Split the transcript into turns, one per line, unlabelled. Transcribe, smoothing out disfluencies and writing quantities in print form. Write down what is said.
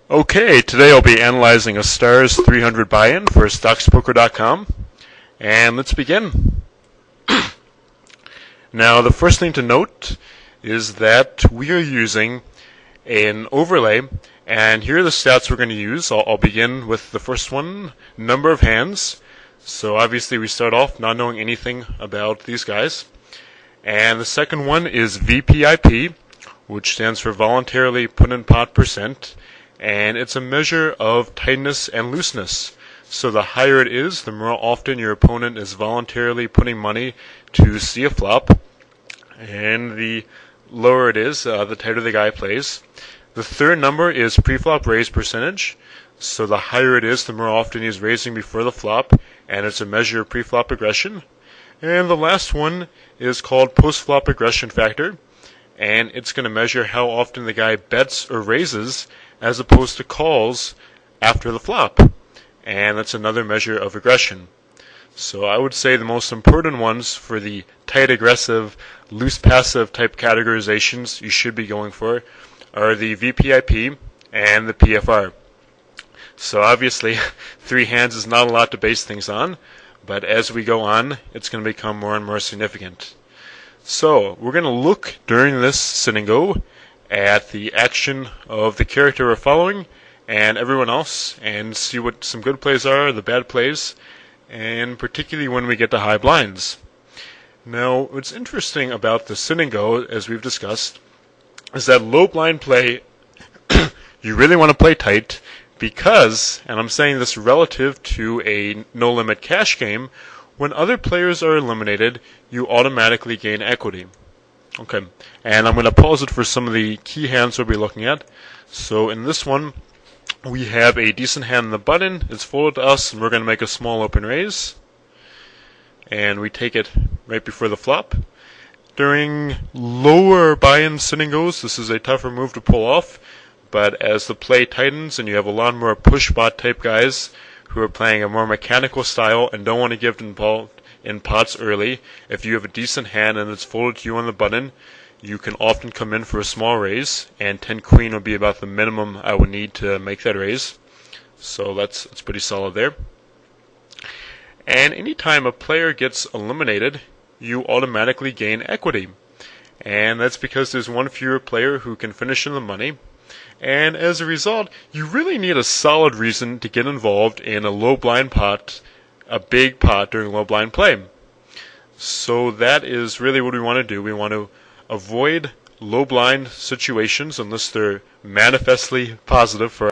Okay, today I'll be analyzing a Stars 300 buy-in for Stoxpoker.com, and let's begin. Now, the first thing to note is that we are using an overlay, and here are the stats we're going to use. I'll begin with the first one, number of hands. So obviously we start off not knowing anything about these guys. And the second one is VPIP, which stands for voluntarily put in pot percent. And it's a measure of tightness and looseness. So the higher it is, the more often your opponent is voluntarily putting money to see a flop. And the lower it is, the tighter the guy plays. The third number is pre-flop raise percentage. So the higher it is, the more often he's raising before the flop, and it's a measure of pre-flop aggression. And the last one is called post-flop aggression factor, and it's going to measure how often the guy bets or raises as opposed to calls after the flop. And that's another measure of aggression. So I would say the most important ones for the tight aggressive, loose passive type categorizations you should be going for are the VPIP and the PFR. So obviously 3 hands is not a lot to base things on, but as we go on, it's going to become more and more significant. So we're going to look during this SitNGo at the action of the character we're following and everyone else, and see what some good plays are, the bad plays, and particularly when we get to high blinds. Now, what's interesting about the SitNGo, as we've discussed, is that low blind play, you really want to play tight because, and I'm saying this relative to a no-limit cash game, when other players are eliminated, you automatically gain equity. Okay, and I'm going to pause it for some of the key hands we'll be looking at. So in this one, we have a decent hand in the button. It's folded to us, and we're going to make a small open raise. And we take it right before the flop. During lower buy-in SitNGos, this is a tougher move to pull off. But as the play tightens and you have a lot more push bot type guys who are playing a more mechanical style and don't want to get involved in pots early, if you have a decent hand and it's folded to you on the button, you can often come in for a small raise, and 10 queen would be about the minimum I would need to make that raise. So that's pretty solid there. And anytime a player gets eliminated, you automatically gain equity. And that's because there's one fewer player who can finish in the money. And as a result, you really need a solid reason to get involved in a low blind pot, a big pot during low blind play. So that is really what we want to do. We want to avoid low blind situations unless they're manifestly positive for